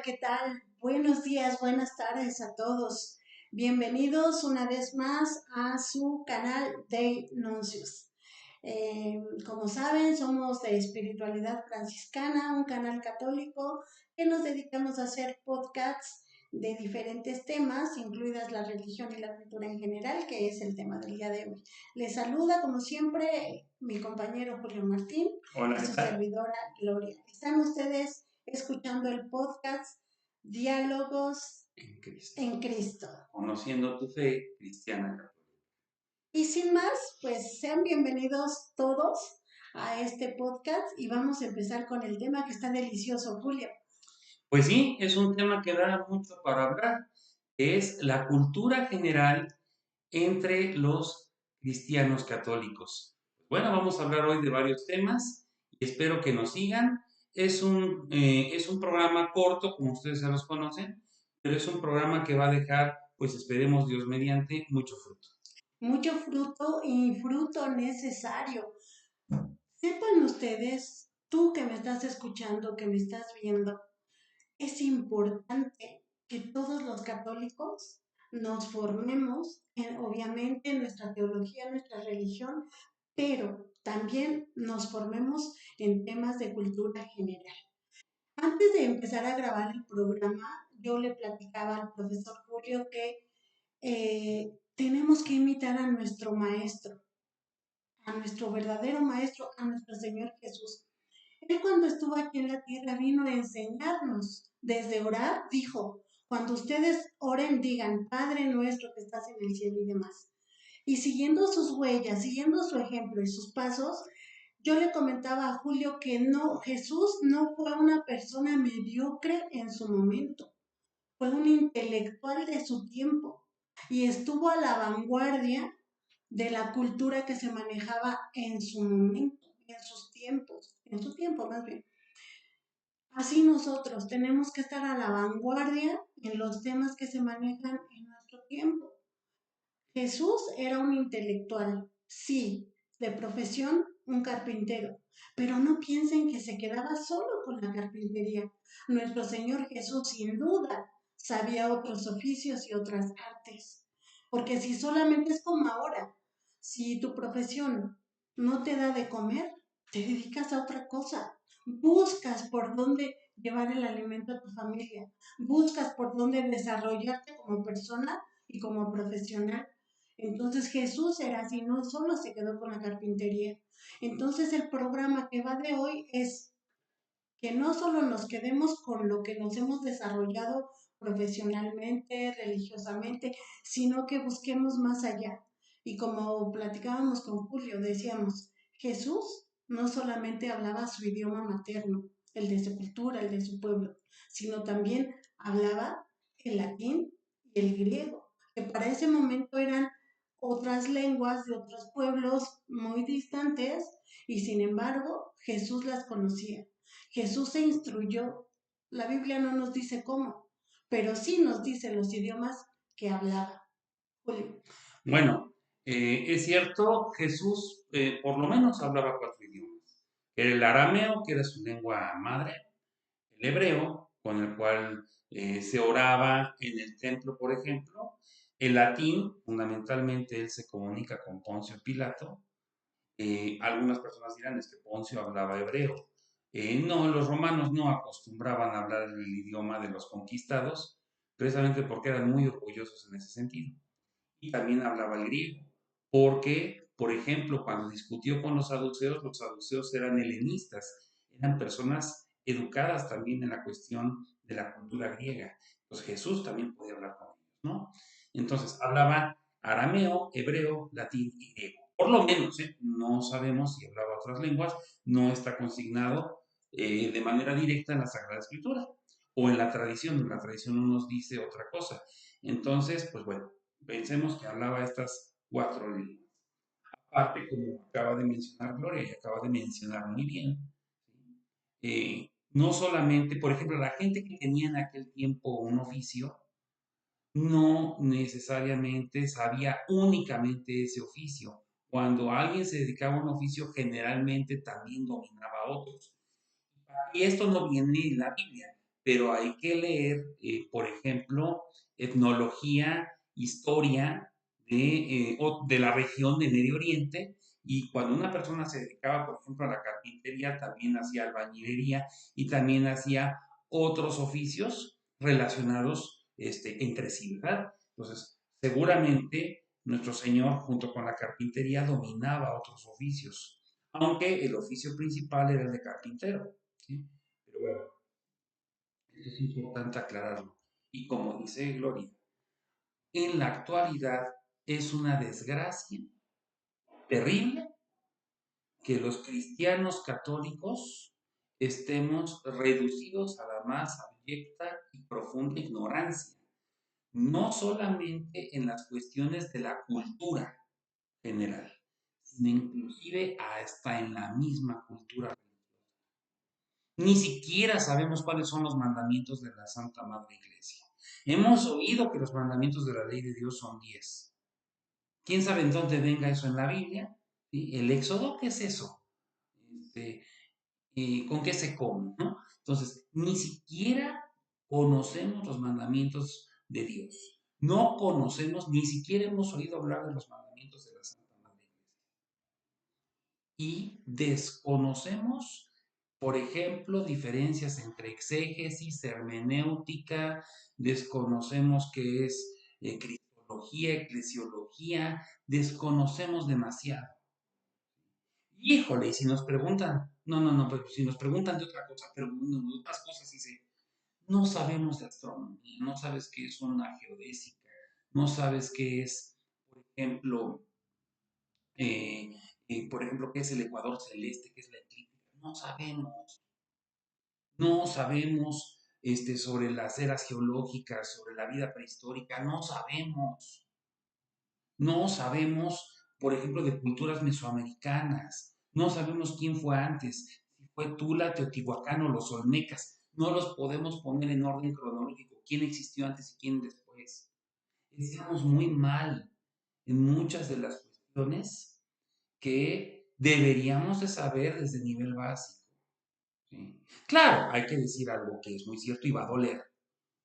¿qué tal? Buenos días, buenas tardes a todos. Bienvenidos una vez más a su canal de Nuncios. Como saben, somos de Espiritualidad Franciscana, un canal católico que nos dedicamos a hacer podcasts de diferentes temas, incluidas la religión y la cultura en general, que es el tema del día de hoy. Les saluda, como siempre, mi compañero Julio Martín. Hola, y ¿qué su tal? servidora Gloria. Están ustedes escuchando el podcast Diálogos En Cristo. en Cristo. Conociendo tu fe cristiana católica. Y sin más, pues sean bienvenidos todos a este podcast y vamos a empezar con el tema que está delicioso, Julio. Pues sí, es un tema que da mucho para hablar, que es la cultura general entre los cristianos católicos. Bueno, vamos a hablar hoy de varios temas y espero que nos sigan. Es un programa corto, como ustedes ya los conocen, pero es un programa que va a dejar, pues esperemos Dios mediante, mucho fruto. Mucho fruto y fruto necesario. Sepan ustedes, tú que me estás escuchando, que me estás viendo, es importante que todos los católicos nos formemos, obviamente, en nuestra teología, en nuestra religión, pero también nos formemos en temas de cultura general. Antes de empezar a grabar el programa, yo le platicaba al profesor Julio que tenemos que imitar a nuestro maestro, a nuestro verdadero maestro, a nuestro Señor Jesús. Él cuando estuvo aquí en la tierra vino a enseñarnos. Desde orar, dijo, cuando ustedes oren, digan, Padre nuestro que estás en el cielo y demás. Y siguiendo sus huellas, siguiendo su ejemplo y sus pasos, yo le comentaba a Julio que no, Jesús no fue una persona mediocre en su momento, fue un intelectual de su tiempo y estuvo a la vanguardia de la cultura que se manejaba en su momento, en sus tiempos, en su tiempo más bien. Así nosotros tenemos que estar a la vanguardia en los temas que se manejan en nuestro tiempo. Jesús era un intelectual, sí, de profesión un carpintero, pero no piensen que se quedaba solo con la carpintería. Nuestro Señor Jesús sin duda sabía otros oficios y otras artes, porque si solamente es como ahora, si tu profesión no te da de comer, te dedicas a otra cosa, buscas por dónde llevar el alimento a tu familia, buscas por dónde desarrollarte como persona y como profesional. Entonces Jesús era así, no solo se quedó con la carpintería. Entonces el programa que va de hoy es que no solo nos quedemos con lo que nos hemos desarrollado profesionalmente, religiosamente, sino que busquemos más allá. Y como platicábamos con Julio, decíamos, Jesús no solamente hablaba su idioma materno, el de su cultura, el de su pueblo, sino también hablaba el latín y el griego, que para ese momento eran otras lenguas de otros pueblos muy distantes y sin embargo Jesús las conocía. Jesús se instruyó. La Biblia no nos dice cómo, pero sí nos dice los idiomas que hablaba. Julio. Bueno, es cierto, Jesús por lo menos hablaba 4 idiomas. El arameo, que era su lengua madre, el hebreo, con el cual se oraba en el templo, por ejemplo, el latín, fundamentalmente él se comunica con Poncio Pilato. Algunas personas dirán es que Poncio hablaba hebreo. No, los romanos no acostumbraban a hablar el idioma de los conquistados, precisamente porque eran muy orgullosos en ese sentido. Y también hablaba el griego, porque, por ejemplo, cuando discutió con los saduceos eran helenistas, eran personas educadas también en la cuestión de la cultura griega. Pues Jesús también podía hablar con ellos, ¿no? Entonces, hablaba arameo, hebreo, latín y griego. Por lo menos, ¿eh? No sabemos si hablaba otras lenguas, no está consignado de manera directa en la Sagrada Escritura o en la tradición no nos dice otra cosa. Entonces, pues bueno, pensemos que hablaba estas 4 lenguas. Aparte, como acaba de mencionar Gloria y acaba de mencionar muy bien, no solamente, por ejemplo, la gente que tenía en aquel tiempo un oficio, no necesariamente sabía únicamente ese oficio. Cuando alguien se dedicaba a un oficio, generalmente también dominaba a otros. Y esto no viene en la Biblia, pero hay que leer, por ejemplo, etnología, historia de la región de Medio Oriente, y cuando una persona se dedicaba, por ejemplo, a la carpintería, también hacía albañilería y también hacía otros oficios relacionados entre sí, ¿verdad? Entonces, seguramente nuestro Señor, junto con la carpintería, dominaba otros oficios, aunque el oficio principal era el de carpintero, ¿sí? Pero bueno, esto es importante aclararlo. Y como dice Gloria, en la actualidad es una desgracia terrible que los cristianos católicos estemos reducidos a la más abyecta y profunda ignorancia, no solamente en las cuestiones de la cultura general, sino inclusive hasta en la misma cultura. Ni siquiera sabemos cuáles son los mandamientos de la Santa Madre Iglesia. Hemos oído que los mandamientos de la ley de Dios son 10. ¿Quién sabe en dónde venga eso en la Biblia? ¿Sí? ¿El Éxodo qué es eso? Este, ¿Con qué se come? ¿No? Entonces, ni siquiera conocemos los mandamientos de Dios. No conocemos, ni siquiera hemos oído hablar de los mandamientos de la Santa Madre Iglesia. Y desconocemos, por ejemplo, diferencias entre exégesis, hermenéutica, desconocemos qué es cristología, eclesiología, desconocemos demasiado. Híjole, y si nos preguntan, no, pero si nos preguntan de otra cosa, pero bueno, de otras cosas sí sé, no sabemos de astronomía, no sabes qué es una geodésica, no sabes qué es, por ejemplo, qué es el ecuador celeste, qué es la eclíptica, no sabemos sobre las eras geológicas, sobre la vida prehistórica, no sabemos, por ejemplo, de culturas mesoamericanas, no sabemos quién fue antes, si fue Tula, Teotihuacán o los Olmecas, no los podemos poner en orden cronológico, quién existió antes y quién después. Estamos muy mal en muchas de las cuestiones que deberíamos de saber desde el nivel básico. ¿Sí? Claro, hay que decir algo que es muy cierto y va a doler,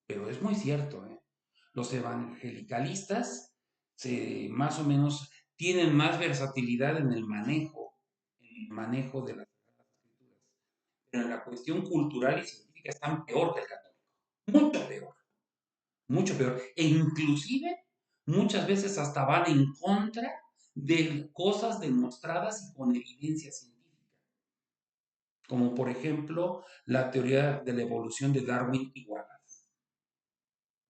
pero es muy cierto, ¿eh? Los evangelicalistas más o menos tienen más versatilidad en el manejo de las escrituras, pero en la cuestión cultural y científica están peor que el católico, mucho peor, mucho peor, e inclusive muchas veces hasta van en contra de cosas demostradas y con evidencia científica, como por ejemplo la teoría de la evolución de Darwin y Wallace,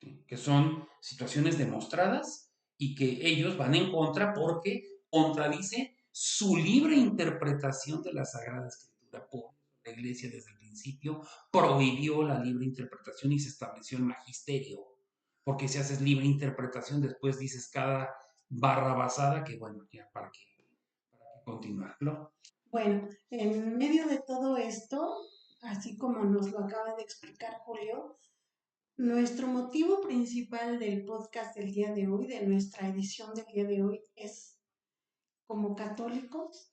¿sí? Que son situaciones demostradas y que ellos van en contra porque contradice su libre interpretación de la Sagrada Escritura. Por la Iglesia desde el principio prohibió la libre interpretación y se estableció el magisterio, porque si haces libre interpretación después dices cada barra basada que bueno, ya para qué continuarlo. Bueno, en medio de todo esto, así como nos lo acaba de explicar Julio, nuestro motivo principal del podcast del día de hoy, de nuestra edición del día de hoy, es como católicos,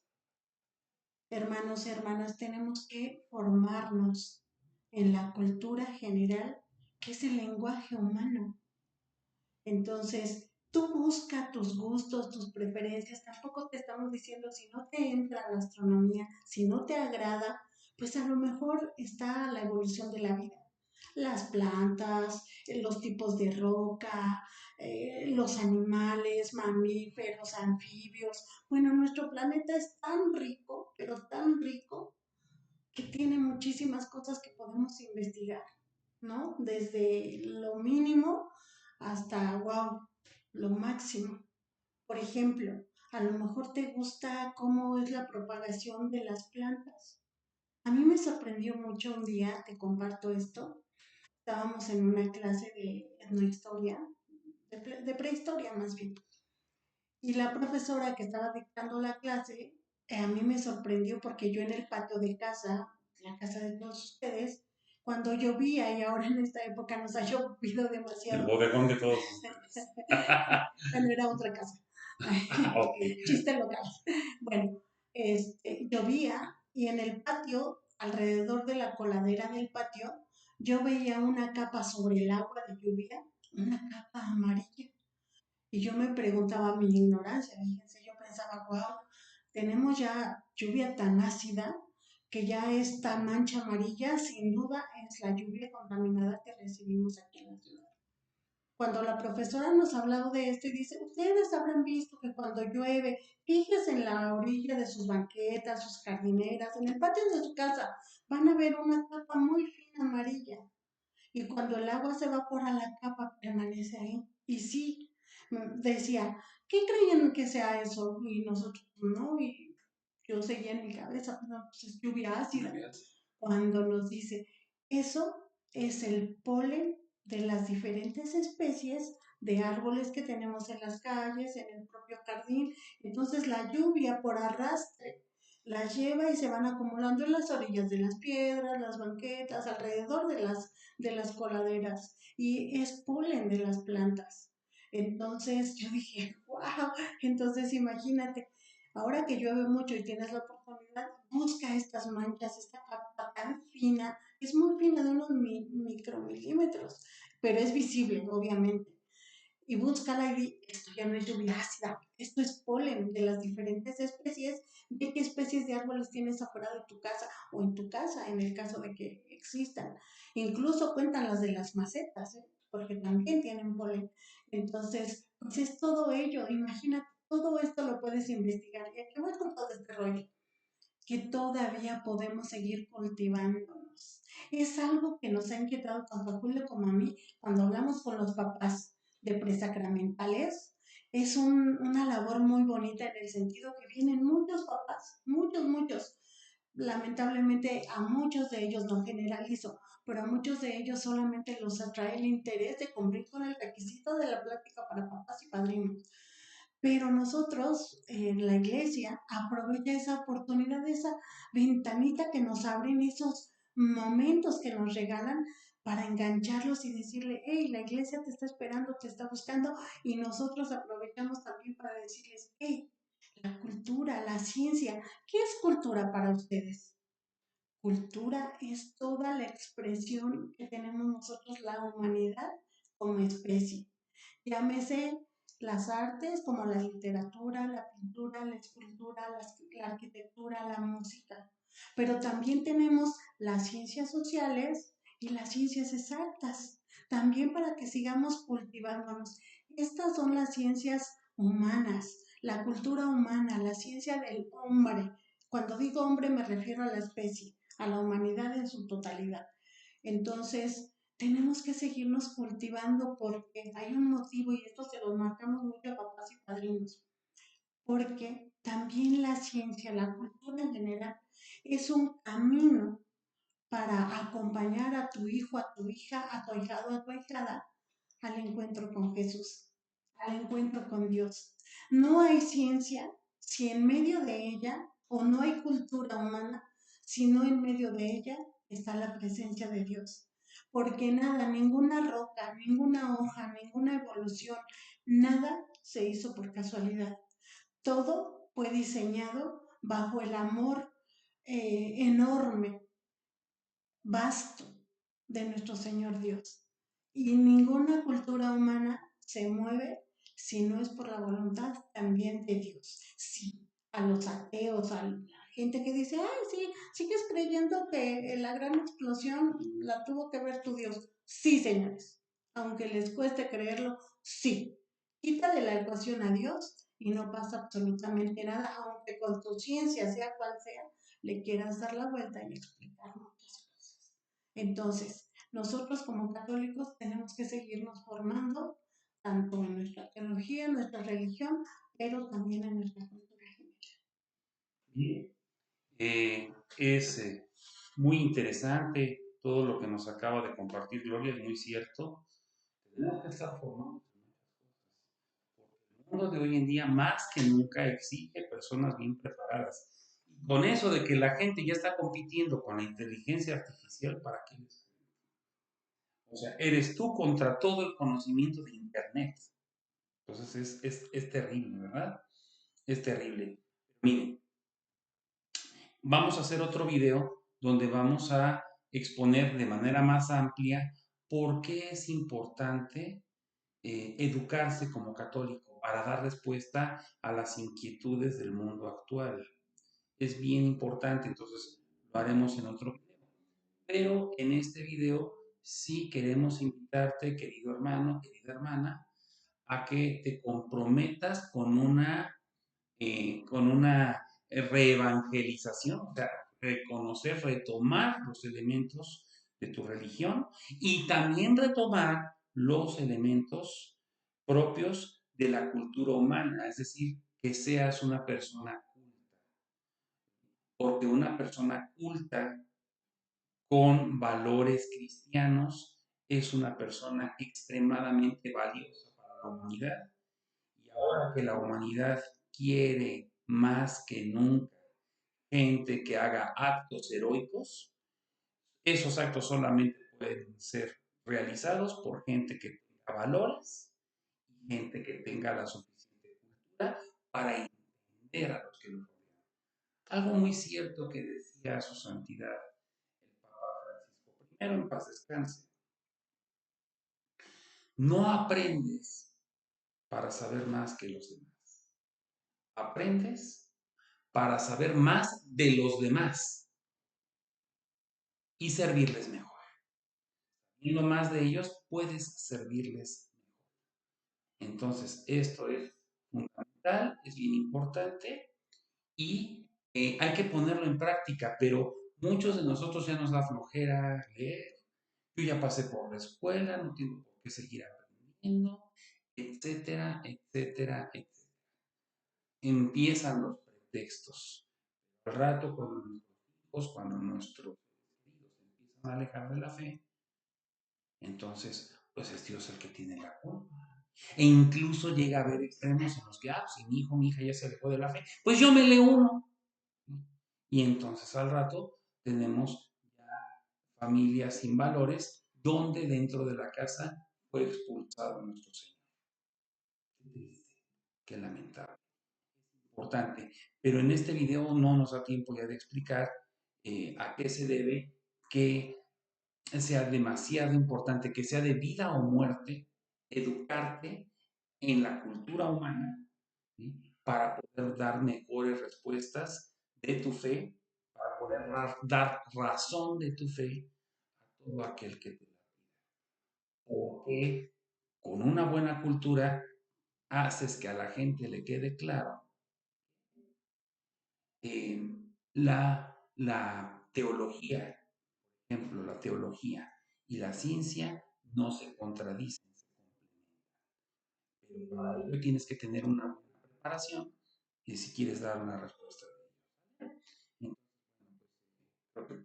hermanos y hermanas, tenemos que formarnos en la cultura general, que es el lenguaje humano. Entonces, tú busca tus gustos, tus preferencias. Tampoco te estamos diciendo si no te entra la astronomía, si no te agrada, pues a lo mejor está la evolución de la vida. Las plantas, los tipos de roca, los animales, mamíferos, anfibios. Bueno, nuestro planeta es tan rico, pero tan rico, que tiene muchísimas cosas que podemos investigar, ¿no? Desde lo mínimo hasta, wow, lo máximo. Por ejemplo, a lo mejor te gusta cómo es la propagación de las plantas. A mí me sorprendió mucho un día, te comparto esto, estábamos en una clase de etnohistoria, de prehistoria más bien, y la profesora que estaba dictando la clase, a mí me sorprendió porque yo en el patio de casa, la casa de todos ustedes, cuando llovía y ahora en esta época nos ha llovido El demasiado. bodegón de todos ustedes. Bueno, era otra casa. Ok. Chiste local. Bueno, llovía y en el patio, alrededor de la coladera del patio, yo veía una capa sobre el agua de lluvia, una capa amarilla. Y yo me preguntaba mi ignorancia, fíjense, yo pensaba, wow, tenemos ya lluvia tan ácida que ya esta mancha amarilla sin duda es la lluvia contaminada que recibimos aquí en la ciudad. Cuando la profesora nos ha hablado de esto y dice, ustedes habrán visto que cuando llueve, fíjense en la orilla de sus banquetas, sus jardineras, en el patio de su casa, van a ver una capa muy fina amarilla. Y cuando el agua se evapora, la capa permanece ahí. Y sí, decía, ¿qué creían que sea eso? Y nosotros, no, y yo seguía en mi cabeza, no, pues es lluvia ácida. Cuando nos dice, eso es el polen de las diferentes especies de árboles que tenemos en las calles, en el propio jardín. Entonces la lluvia por arrastre las lleva y se van acumulando en las orillas de las piedras, las banquetas, alrededor de las coladeras. Y es polen de las plantas. Entonces yo dije, wow, entonces imagínate, ahora que llueve mucho y tienes la oportunidad, busca estas manchas, esta capa tan fina, es muy fina de unos micromilímetros, pero es visible, obviamente. Y búscala y di, esto ya no es lluvia ácida, esto es polen de las diferentes especies, de qué especies de árboles tienes afuera de tu casa o en tu casa, en el caso de que existan. Incluso cuentan las de las macetas, ¿eh? Porque también tienen polen. Entonces, pues es todo ello, imagínate, todo esto lo puedes investigar. ¿Y aquí voy con todo este rollo? Que todavía podemos seguir cultivándonos. Es algo que nos ha inquietado tanto a Julio como a mí cuando hablamos con los papás de presacramentales. Es una labor muy bonita en el sentido que vienen muchos papás, muchos, muchos. Lamentablemente a muchos de ellos, no generalizo, pero a muchos de ellos solamente los atrae el interés de cumplir con el requisito de la plática para papás y padrinos. Pero nosotros en la iglesia aprovecha esa oportunidad, esa ventanita que nos abren, esos momentos que nos regalan para engancharlos y decirle, hey, la iglesia te está esperando, te está buscando, y nosotros aprovechamos también para decirles, hey, la cultura, la ciencia, ¿qué es cultura para ustedes? Cultura es toda la expresión que tenemos nosotros, la humanidad, como especie. Llámese las artes como la literatura, la pintura, la escultura, la arquitectura, la música. Pero también tenemos las ciencias sociales y las ciencias exactas, también para que sigamos cultivándonos. Estas son las ciencias humanas, la cultura humana, la ciencia del hombre. Cuando digo hombre me refiero a la especie, a la humanidad en su totalidad. Entonces, tenemos que seguirnos cultivando porque hay un motivo y esto se lo marcamos mucho a papás y padrinos, porque también la ciencia, la cultura en general, es un camino para acompañar a tu hijo, a tu hija, a tu ahijado, a tu ahijada al encuentro con Jesús, al encuentro con Dios. No hay ciencia si en medio de ella, o no hay cultura humana, si no en medio de ella está la presencia de Dios. Porque nada, ninguna roca, ninguna hoja, ninguna evolución, nada se hizo por casualidad. Todo fue diseñado bajo el amor enorme, vasto de nuestro Señor Dios. Y ninguna cultura humana se mueve si no es por la voluntad también de Dios. Sí, a los ateos, a la gente que dice, ay, sí, sigues creyendo que la gran explosión la tuvo que ver tu Dios. Sí, señores, aunque les cueste creerlo, sí. Quita de la ecuación a Dios y no pasa absolutamente nada, aunque con tu ciencia, sea cual sea, le quieras dar la vuelta y explicar muchas cosas. Entonces, nosotros como católicos tenemos que seguirnos formando tanto en nuestra teología, en nuestra religión, pero también en nuestra cultura general. Bien. Es muy interesante todo lo que nos acaba de compartir Gloria, es muy cierto. Tenemos que estar formados en muchas cosas, porque el mundo de hoy en día más que nunca exige personas bien preparadas. Con eso de que la gente ya está compitiendo con la inteligencia artificial, ¿para qué les? O sea, eres tú contra todo el conocimiento de Internet. Entonces es terrible, ¿verdad? Es terrible. Miren, vamos a hacer otro video donde vamos a exponer de manera más amplia por qué es importante educarse como católico para dar respuesta a las inquietudes del mundo actual. Es bien importante, entonces lo haremos en otro video. Pero en este video sí queremos invitarte, querido hermano, querida hermana, a que te comprometas con una reevangelización, o sea, reconocer, retomar los elementos de tu religión y también retomar los elementos propios de la cultura humana, es decir, que seas una persona culta, porque una persona culta con valores cristianos es una persona extremadamente valiosa para la humanidad. Y ahora que la humanidad quiere más que nunca gente que haga actos heroicos, esos actos solamente pueden ser realizados por gente que tenga valores y gente que tenga la suficiente cultura para entender a los que lo rodean. Algo muy cierto que decía su santidad el Papa Francisco, primero en paz descanse, no aprendes para saber más que los demás, aprendes para saber más de los demás y servirles mejor. Viendo más de ellos, puedes servirles mejor. Entonces, esto es fundamental, es bien importante y hay que ponerlo en práctica, pero muchos de nosotros ya nos da flojera leer. Yo ya pasé por la escuela, no tengo por qué seguir aprendiendo, etcétera, etcétera, etcétera. Empiezan los pretextos. Al rato, con nuestros hijos, cuando nuestros hijos empiezan a alejar de la fe, entonces, pues es Dios el que tiene la culpa. E incluso llega a haber extremos en los que, si mi hijo, mi hija ya se alejó de la fe, pues yo me leo uno. Y entonces al rato tenemos ya familias sin valores, donde dentro de la casa fue expulsado nuestro Señor. Qué triste, qué lamentable. Importante. Pero en este video no nos da tiempo ya de explicar a qué se debe que sea demasiado importante, que sea de vida o muerte, educarte en la cultura humana, ¿sí? Para poder dar mejores respuestas de tu fe, para poder dar razón de tu fe a todo aquel que te la pida. Porque con una buena cultura haces que a la gente le quede claro la teología, por ejemplo, la teología y la ciencia no se contradicen, se complementan. Pero para ello tienes que tener una buena preparación y si quieres dar una respuesta. Entonces, creo que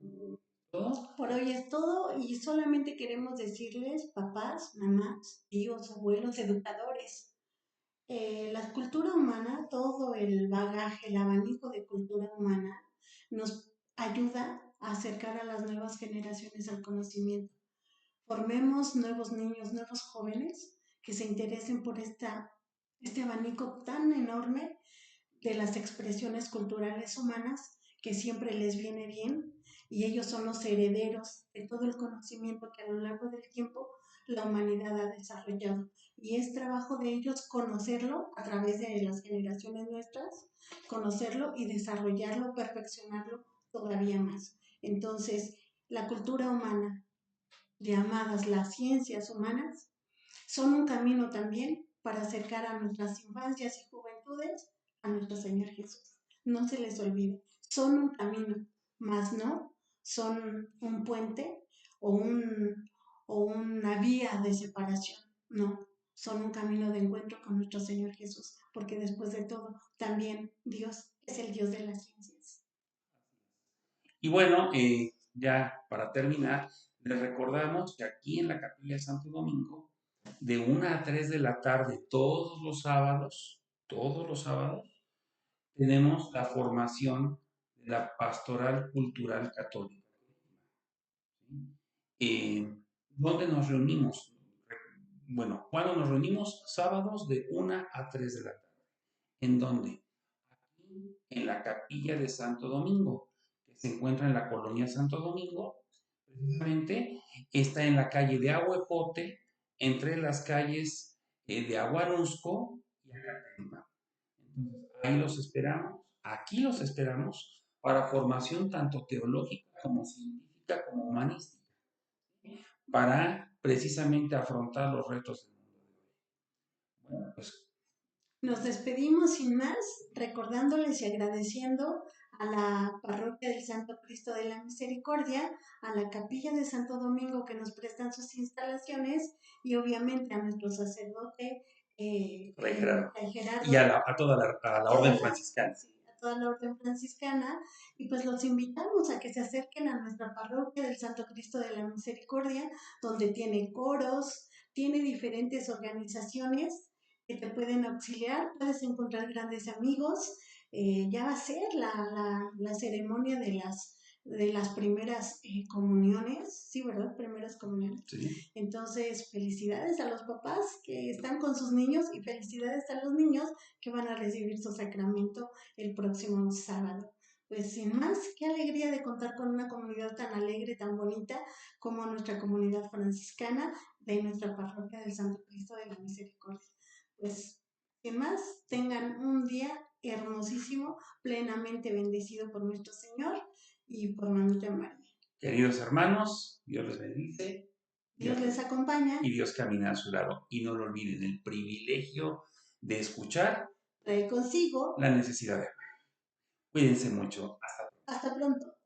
todo. Por hoy es todo y solamente queremos decirles, papás, mamás, tíos, abuelos, educadores, la cultura humana, todo el bagaje, el abanico de cultura humana nos ayuda a acercar a las nuevas generaciones al conocimiento. Formemos nuevos niños, nuevos jóvenes que se interesen por este abanico tan enorme de las expresiones culturales humanas que siempre les viene bien y ellos son los herederos de todo el conocimiento que a lo largo del tiempo la humanidad ha desarrollado. Y es trabajo de ellos conocerlo a través de las generaciones nuestras, conocerlo y desarrollarlo, perfeccionarlo todavía más. Entonces, la cultura humana, llamadas las ciencias humanas, son un camino también para acercar a nuestras infancias y juventudes a nuestro Señor Jesús. No se les olvide, son un camino, más no son un puente o, o una vía de separación. No, son un camino de encuentro con nuestro Señor Jesús, porque después de todo, también Dios es el Dios de las ciencias. Y bueno, ya para terminar, les recordamos que aquí en la Capilla de Santo Domingo, de 1 a 3 de la tarde, todos los sábados, tenemos la formación de la Pastoral Cultural Católica. ¿Sí? ¿Dónde nos reunimos? Bueno, ¿cuándo nos reunimos? Sábados de 1 a 3 de la tarde. ¿En dónde? Aquí en la Capilla de Santo Domingo, que se encuentra en la colonia Santo Domingo, precisamente está en la calle de Ahuepote, entre las calles de Aguarusco y Acatempa. Entonces, ahí los esperamos, aquí los esperamos para formación tanto teológica como científica como humanística, para precisamente afrontar los retos del mundo de hoy. Bueno, pues Nos despedimos sin más, recordándoles y agradeciendo a la Parroquia del Santo Cristo de la Misericordia, a la Capilla de Santo Domingo que nos prestan sus instalaciones y obviamente a nuestro sacerdote Fray Gerardo. Fray Gerardo Y a toda a la orden franciscana. Sí, a toda la orden franciscana, y pues los invitamos a que se acerquen a nuestra parroquia del Santo Cristo de la Misericordia, donde tiene coros, tiene diferentes organizaciones que te pueden auxiliar, puedes encontrar grandes amigos. Ya va a ser la ceremonia de las primeras comuniones, sí, ¿verdad? Primeras comuniones. Sí. Entonces, felicidades a los papás que están con sus niños y felicidades a los niños que van a recibir su sacramento el próximo sábado. Pues sin más, qué alegría de contar con una comunidad tan alegre, tan bonita como nuestra comunidad franciscana de nuestra parroquia del Santo Cristo de la Misericordia. Pues sin más, tengan un día hermosísimo, plenamente bendecido por nuestro Señor y por Mamita María. Queridos hermanos, Dios les bendice. Dios les acompaña. Y Dios camina a su lado. Y no lo olviden, el privilegio de escuchar trae consigo la necesidad de amar. Cuídense mucho. Hasta pronto.